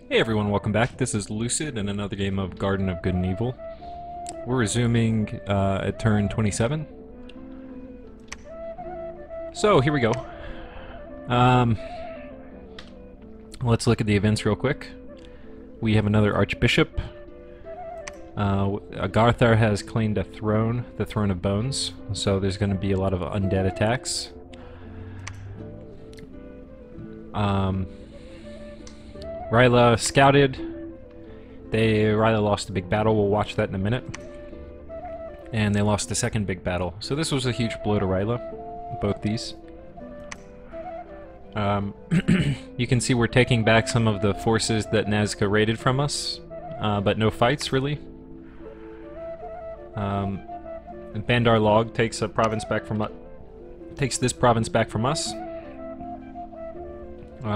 Hey everyone, welcome back. This is Lucid in another game of Garden of Good and Evil. We're resuming at turn 27. So, here we go. Let's look at the events real quick. We have another Archbishop. Garthar has claimed a throne, the Throne of Bones, so there's going to be a lot of undead attacks. Ry'leh scouted. Ry'leh lost a big battle. We'll watch that in a minute. And they lost the second big battle. So this was a huge blow to Ry'leh. Both these. You can see we're taking back some of the forces that Nazca raided from us, but no fights really. Bandar Log takes a province back from takes this province back from us.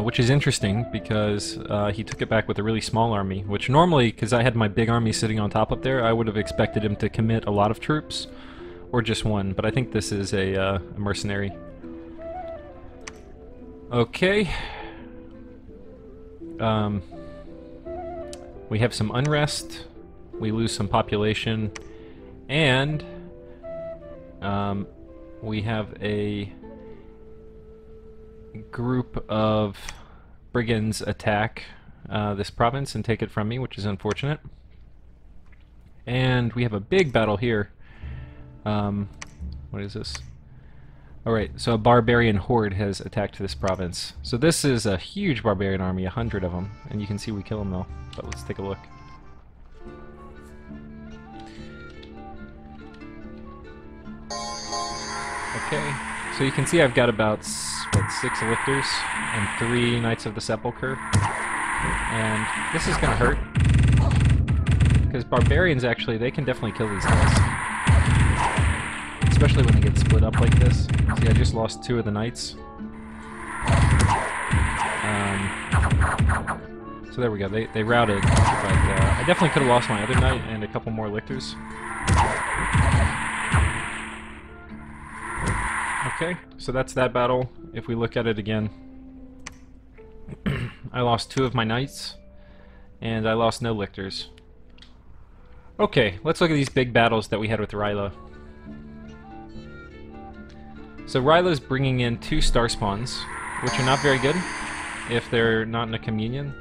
Which is interesting because he took it back with a really small army, which normally, because I had my big army sitting on top up there, I would have expected him to commit a lot of troops, or just one, but I think this is a mercenary. Okay. We have some unrest, we lose some population, and we have a group of brigands attack this province and take it from me, which is unfortunate. And we have a big battle here. What is this? Alright, so a barbarian horde has attacked this province. So this is a huge barbarian army, 100 of them, and you can see we kill them though. But let's take a look. Okay, so you can see I've got about 6 lictors and 3 Knights of the Sepulchre, and this is gonna hurt because barbarians actually, they can definitely kill these guys, especially when they get split up like this. See, I just lost 2 of the knights. So there we go, they routed, but I definitely could have lost my other knight and a couple more lictors. Okay, so that's that battle. If we look at it again, I lost 2 of my knights, and I lost no lictors. Okay, let's look at these big battles that we had with Ry'leh. So Ry'leh's bringing in 2 star spawns, which are not very good if they're not in a communion.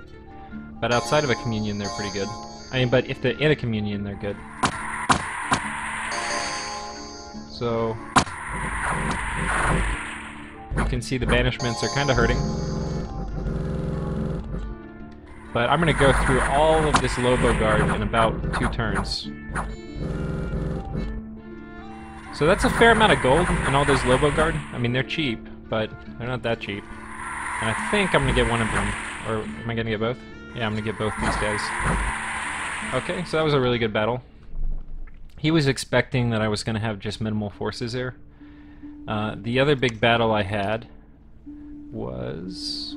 But outside of a communion, they're pretty good. I mean, but if they're in a communion, they're good. So you can see the banishments are kind of hurting. But I'm going to go through all of this Lobo Guard in about 2 turns. So that's a fair amount of gold in all those Lobo Guard. I mean, they're cheap, but they're not that cheap. And I think I'm going to get one of them. Or am I going to get both? Yeah, I'm going to get both these guys. Okay, so that was a really good battle. He was expecting that I was going to have just minimal forces there. The other big battle I had was,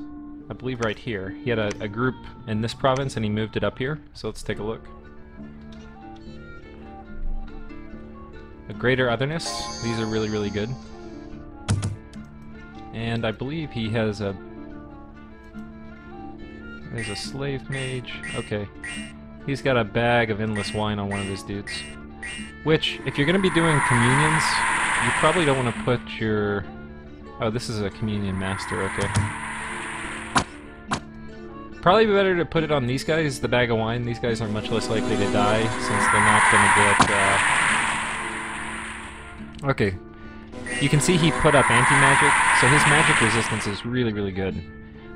I believe, right here. He had a group in this province and he moved it up here, so let's take a look. A Greater Otherness, these are really, really good. And I believe he has a... There's a Slave Mage, okay. He's got a bag of endless wine on one of his dudes. Which, if you're going to be doing communions, you probably don't want to put your... Oh, this is a communion master, okay. Probably better to put it on these guys, the bag of wine. These guys are much less likely to die, since they're not going to get... Okay. You can see he put up anti-magic, so his magic resistance is really, really good.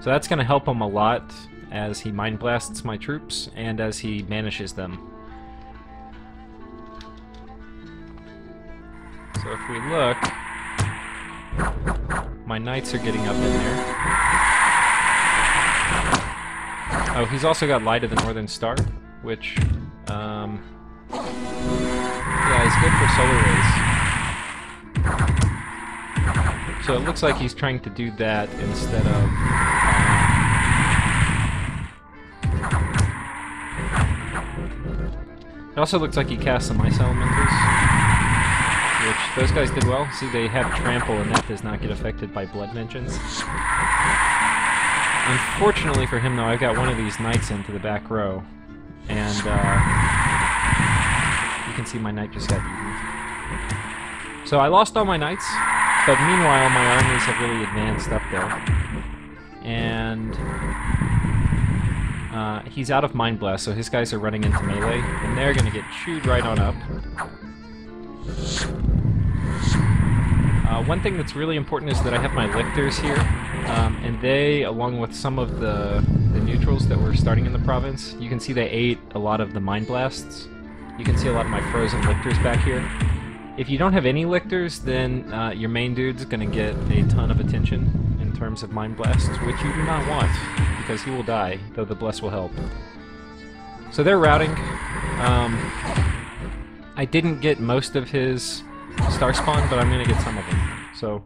So that's going to help him a lot as he mind blasts my troops, and as he banishes them. So if we look, my knights are getting up in there. Oh, he's also got Light of the Northern Star, which, yeah, is good for solar rays. So it looks like he's trying to do that instead of... It also looks like he cast some Ice Elementals, which those guys did well. See, they have Trample, and that does not get affected by Blood Vengeance. Unfortunately for him, though, I've got one of these knights into the back row, and you can see my knight just got eaten. So I lost all my knights, but meanwhile my armies have really advanced up there. And he's out of Mind Blast, so his guys are running into melee, and they're going to get chewed right on up. One thing that's really important is that I have my lictors here, and they, along with some of the neutrals that were starting in the province, you can see they ate a lot of the Mind Blasts. You can see a lot of my frozen lictors back here. If you don't have any lictors, then your main dude's going to get a ton of attention in terms of Mind Blasts, which you do not want, because he will die, though the Bless will help. So they're routing. I didn't get most of his Star Spawn, but I'm going to get some of them. So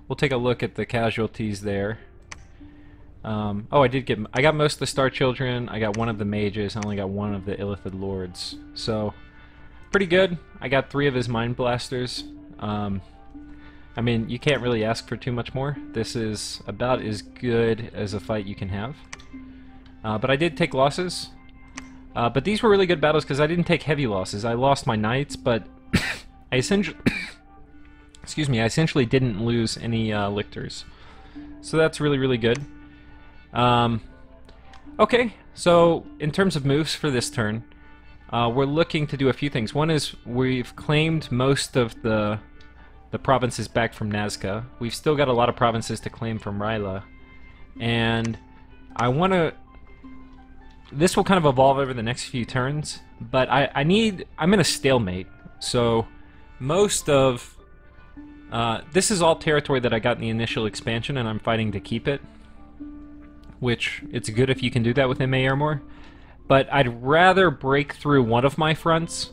we'll take a look at the casualties there. Oh, I got most of the Star Children, I got one of the Mages, I only got one of the Illithid Lords. So, pretty good. I got 3 of his Mind Blasters. I mean, you can't really ask for too much more. This is about as good as a fight you can have. But I did take losses. But these were really good battles because I didn't take heavy losses. I lost my Knights, but I essentially... excuse me, I essentially didn't lose any lictors. So that's really, really good. Okay, so in terms of moves for this turn, we're looking to do a few things. One is we've claimed most of the provinces back from Nazca. We've still got a lot of provinces to claim from Ry'leh. And I want to... This will kind of evolve over the next few turns, but I'm in a stalemate. So most of... this is all territory that I got in the initial expansion, and I'm fighting to keep it. Which, it's good if you can do that with LA-Ermor. But I'd rather break through one of my fronts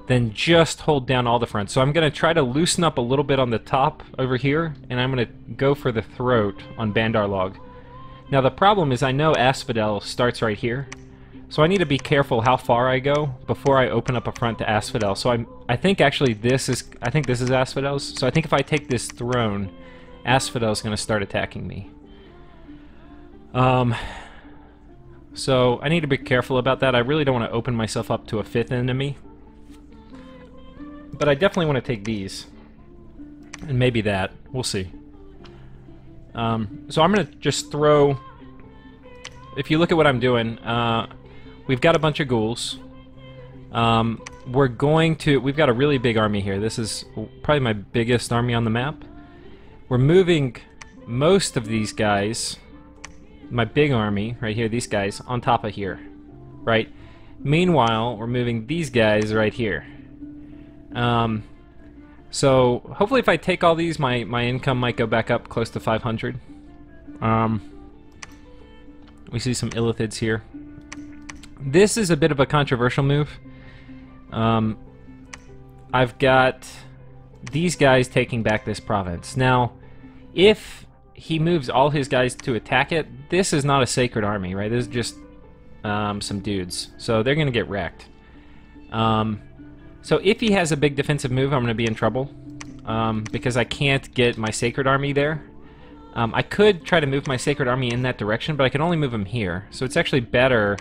than just hold down all the fronts. So I'm going to try to loosen up a little bit on the top over here, and I'm going to go for the throat on Bandar Log. Now the problem is I know Asphodel starts right here, so I need to be careful how far I go before I open up a front to Asphodel. So I think actually this is Asphodel's. So I think if I take this throne, Asphodel's going to start attacking me. So I need to be careful about that. I really don't want to open myself up to a 5th enemy. But I definitely want to take these. And maybe that. We'll see. So I'm going to just throw... If you look at what I'm doing, we've got a bunch of ghouls. We've got a really big army here. This is probably my biggest army on the map. We're moving most of these guys... my big army, right here, these guys, on top of here, right? Meanwhile, we're moving these guys right here. So, hopefully if I take all these, my income might go back up close to 500. We see some Illithids here. This is a bit of a controversial move. I've got these guys taking back this province. Now, if he moves all his guys to attack it, this is not a sacred army, right? This is just some dudes. So they're going to get wrecked. So if he has a big defensive move, I'm going to be in trouble. Because I can't get my sacred army there. I could try to move my sacred army in that direction, but I can only move him here. So it's actually better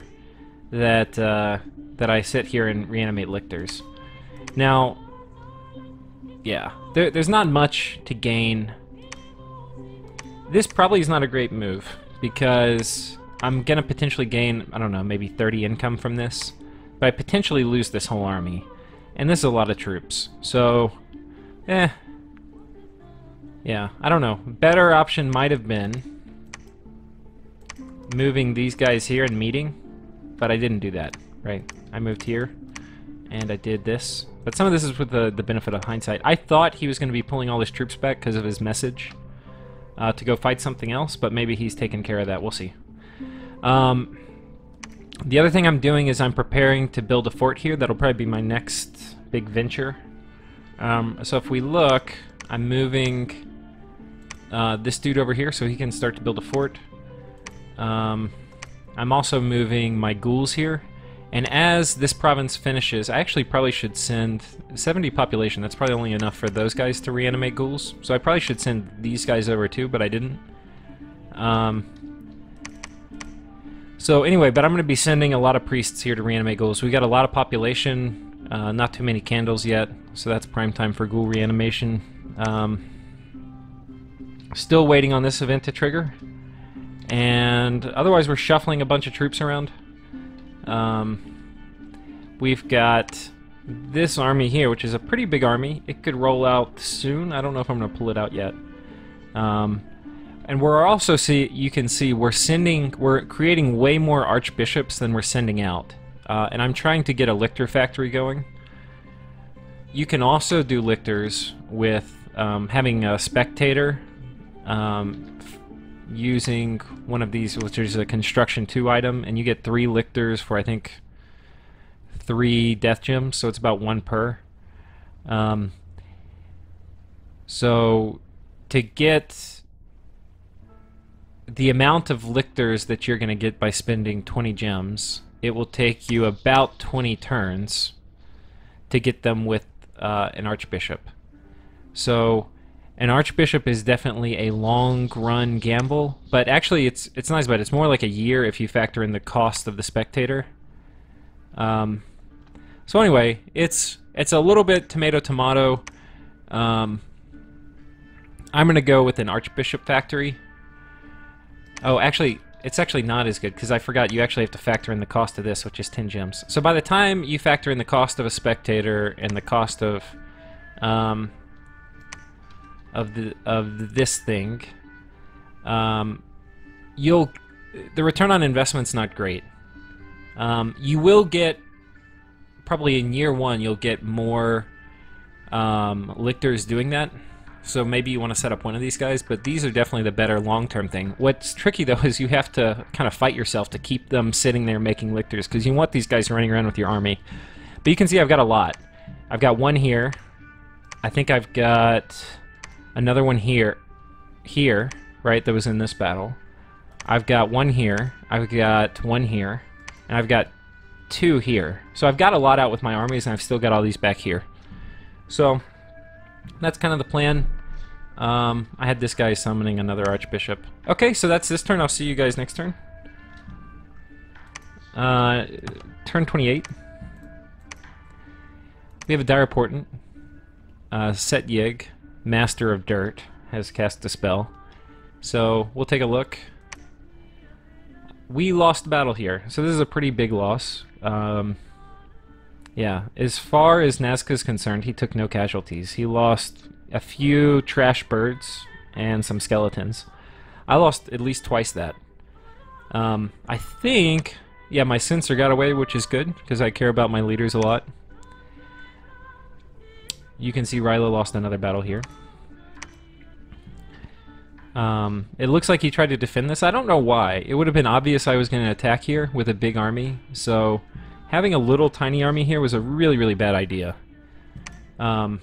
that, that I sit here and reanimate lictors. Now, yeah, there's not much to gain. This probably is not a great move, because I'm going to potentially gain, I don't know, maybe 30 income from this, but I potentially lose this whole army. And this is a lot of troops, so, yeah, I don't know. Better option might have been moving these guys here and meeting, but I didn't do that, right? I moved here, and I did this. But some of this is with the benefit of hindsight. I thought he was going to be pulling all his troops back because of his message. To go fight something else, but maybe he's taken care of that. We'll see. The other thing I'm doing is I'm preparing to build a fort here. That'll probably be my next big venture. So if we look, I'm moving this dude over here so he can start to build a fort. I'm also moving my ghouls here. And as this province finishes, I actually probably should send 70 population. That's probably only enough for those guys to reanimate ghouls. So I probably should send these guys over too, but I didn't. So anyway, but I'm going to be sending a lot of priests here to reanimate ghouls. We got a lot of population, not too many candles yet, so that's prime time for ghoul reanimation. Still waiting on this event to trigger, and otherwise we're shuffling a bunch of troops around. We've got this army here, which is a pretty big army. It could roll out soon. I don't know if I'm going to pull it out yet. And we're also you can see we're creating way more archbishops than we're sending out. And I'm trying to get a lictor factory going. You can also do lictors with having a spectator, using one of these, which is a construction 2 item, and you get 3 lictors for, I think, 3 death gems, so it's about 1 per. So to get the amount of lictors that you're going to get by spending 20 gems, it will take you about 20 turns to get them with an archbishop. So an archbishop is definitely a long run gamble, but actually it's nice, but it's more like a year if you factor in the cost of the spectator. So anyway, it's a little bit tomato. I'm gonna go with an archbishop factory. Oh, actually, it's actually not as good, because I forgot you actually have to factor in the cost of this, which is 10 gems. So by the time you factor in the cost of a spectator and the cost of this thing, the return on investment's not great. You will get, probably in year 1, you'll get more lictors doing that. So maybe you want to set up one of these guys, but these are definitely the better long-term thing. What's tricky, though, is you have to kind of fight yourself to keep them sitting there making lictors, because you want these guys running around with your army. But you can see I've got a lot. I've got one here. I think I've got another one here, right, that was in this battle. I've got one here. I've got one here. And I've got 2 here. So I've got a lot out with my armies, and I've still got all these back here. So that's kind of the plan. I had this guy summoning another archbishop. Okay, so that's this turn. I'll see you guys next turn. Turn 28. We have a dire portent. Set Yig, Master of Dirt, has cast a spell. So we'll take a look. We lost the battle here, so this is a pretty big loss. Yeah, as far as Nazca's concerned, he took no casualties. He lost a few trash birds and some skeletons. I lost at least twice that. I think, yeah, my Censor got away, which is good, because I care about my leaders a lot. You can see Ry'leh lost another battle here. It looks like he tried to defend this. I don't know why. It would have been obvious I was going to attack here with a big army, so having a little tiny army here was a really, really bad idea. Yeah,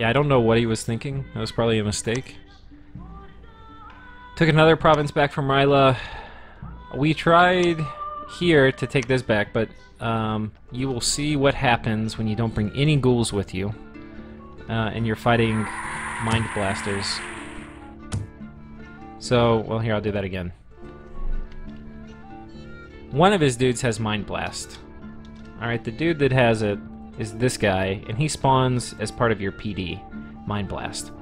I don't know what he was thinking. That was probably a mistake. Took another province back from Ry'leh. We tried here to take this back, but you will see what happens when you don't bring any ghouls with you and you're fighting mind blasters. So, well, here, I'll do that again. One of his dudes has Mind Blast. Alright, the dude that has it is this guy, and he spawns as part of your PD, Mind Blast.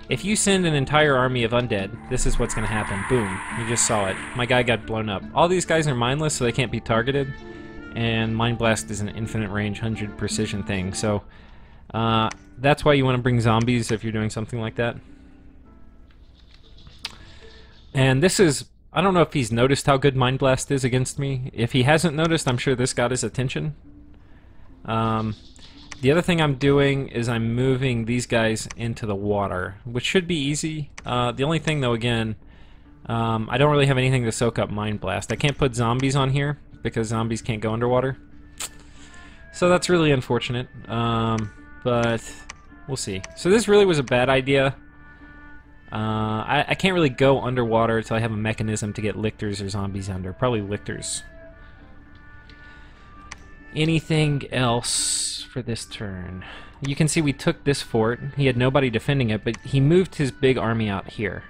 If you send an entire army of undead, this is what's going to happen. Boom. You just saw it. My guy got blown up. All these guys are mindless, so they can't be targeted, and Mind Blast is an infinite range, 100 precision thing, so that's why you want to bring zombies if you're doing something like that. And this is, I don't know if he's noticed how good Mind Blast is against me. If he hasn't noticed, I'm sure this got his attention. The other thing I'm doing is I'm moving these guys into the water, which should be easy. The only thing, though, again, I don't really have anything to soak up Mind Blast. I can't put zombies on here because zombies can't go underwater. So that's really unfortunate, but we'll see. So this really was a bad idea. I can't really go underwater until I have a mechanism to get lictors or zombies under. Probably lictors. Anything else for this turn? You can see we took this fort. He had nobody defending it, but he moved his big army out here.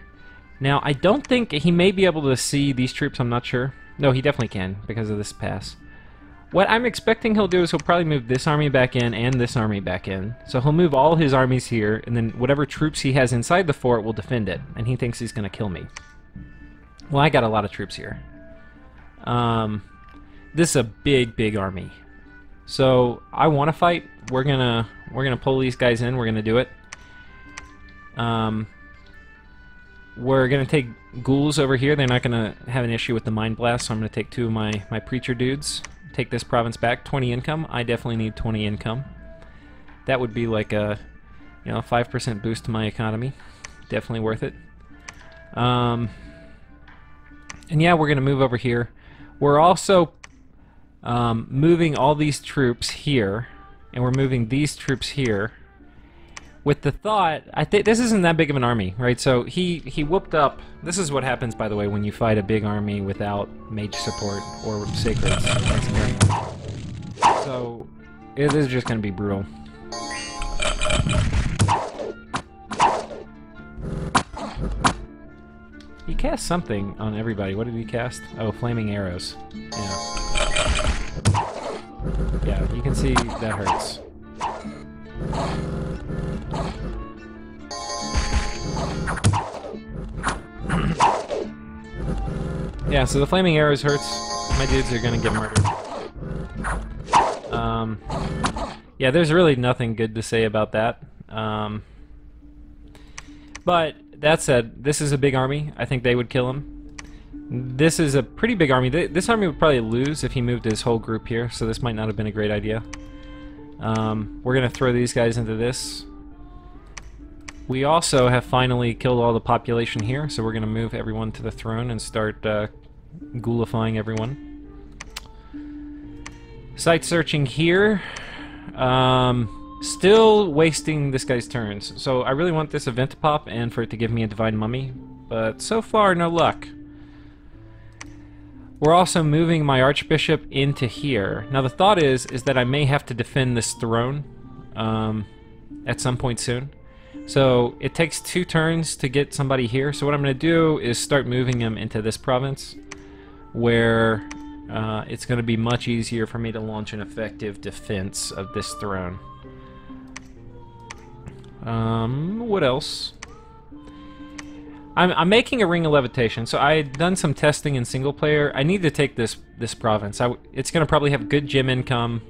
Now, I don't think he may be able to see these troops, I'm not sure. No, he definitely can, because of this pass. What I'm expecting he'll do is he'll probably move this army back in and this army back in. So he'll move all his armies here, and then whatever troops he has inside the fort will defend it, and he thinks he's going to kill me. Well, I got a lot of troops here. This is a big, big army. So I want to fight. We're gonna pull these guys in. We're gonna do it. We're gonna take ghouls over here. They're not gonna have an issue with the mind blast, so I'm gonna take two of my preacher dudes. Take this province back. 20 income. I definitely need 20 income. That would be like a 5% boost to my economy. Definitely worth it. And yeah, we're gonna move over here. We're also moving all these troops here, and we're moving these troops here. With the thought, I think this isn't that big of an army, right? So he whooped up. This is what happens, by the way, when you fight a big army without mage support or sacreds. So it is just going to be brutal. He cast something on everybody. What did he cast? Oh, flaming arrows. Yeah. Yeah, you can see that hurts. Yeah, so the flaming arrows hurts. My dudes are gonna get murdered. Yeah, there's really nothing good to say about that. But that said, this is a big army. I think they would kill him. This is a pretty big army. This army would probably lose if he moved his whole group here, so this might not have been a great idea. We're gonna throw these guys into this. We also have finally killed all the population here, so we're gonna move everyone to the throne and start ghoulifying everyone. Site searching here. Still wasting this guy's turns. So I really want this event to pop and for it to give me a divine mummy, but so far no luck. We're also moving my archbishop into here. Now the thought is that I may have to defend this throne at some point soon. So it takes 2 turns to get somebody here. So what I'm going to do is start moving them into this province, where it's going to be much easier for me to launch an effective defense of this throne. What else? I'm making a ring of levitation. So I had done some testing in single player. I need to take this province. It's going to probably have good gem income.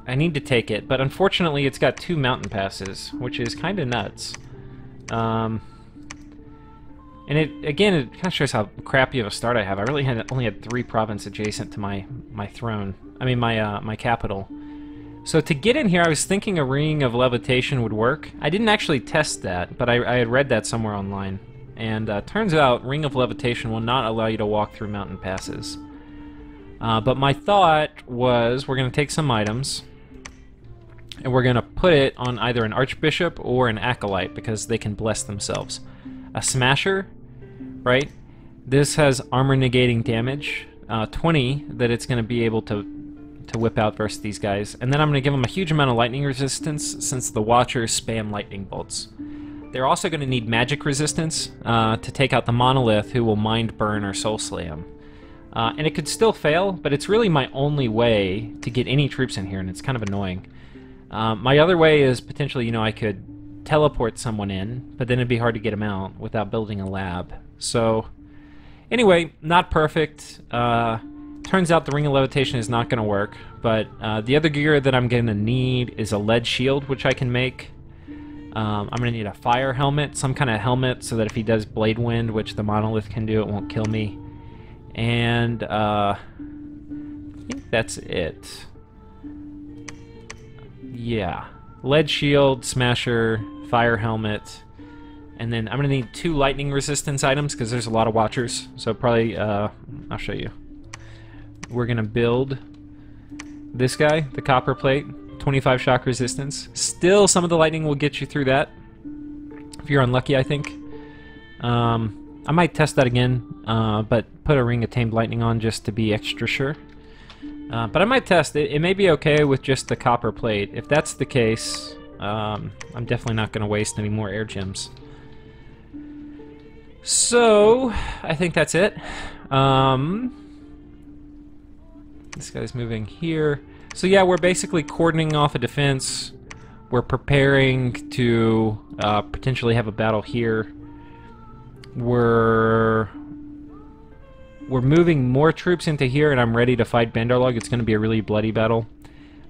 I need to take it, but unfortunately it's got 2 mountain passes, which is kind of nuts. And it kind of shows how crappy of a start I have. I really only had 3 provinces adjacent to my throne. I mean my capital. So to get in here, I was thinking a ring of levitation would work. I didn't actually test that, but I had read that somewhere online. And turns out ring of levitation will not allow you to walk through mountain passes. But my thought was we're going to take some items, and we're going to put it on either an archbishop or an acolyte, because they can bless themselves. A smasher, right? This has armor negating damage, 20 that it's going to be able to whip out versus these guys. And then I'm going to give them a huge amount of lightning resistance, since the watchers spam lightning bolts. They're also going to need magic resistance to take out the monolith, who will mind burn or soul slay them. And it could still fail, but it's really my only way to get any troops in here, and it's kind of annoying. My other way is potentially, I could teleport someone in, but then it'd be hard to get them out without building a lab. So, anyway, not perfect. Turns out the Ring of Levitation is not going to work, but the other gear that I'm going to need is a lead shield, which I can make. I'm going to need a fire helmet, some kind of helmet, so that if he does Blade Wind, which the monolith can do, it won't kill me. And I think that's it. Yeah. Lead shield, smasher, fire helmet, and then I'm going to need 2 lightning resistance items, because there's a lot of watchers. So probably, I'll show you. We're going to build this guy, the copper plate, 25 shock resistance. Still, some of the lightning will get you through that, if you're unlucky, I think. I might test that again, but put a ring of tamed lightning on just to be extra sure. But I might test it. It may be okay with just the copper plate. If that's the case, I'm definitely not going to waste any more air gems. So, I think that's it. This guy's moving here. So yeah, we're basically cordoning off a defense. We're preparing to potentially have a battle here. We're moving more troops into here, and I'm ready to fight Bandarlog. It's going to be a really bloody battle.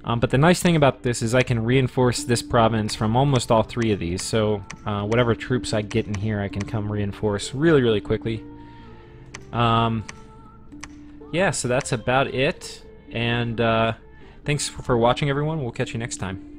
But the nice thing about this is I can reinforce this province from almost all three of these. So whatever troops I get in here, I can come reinforce really, really quickly. Yeah, so that's about it. And thanks for watching, everyone. We'll catch you next time.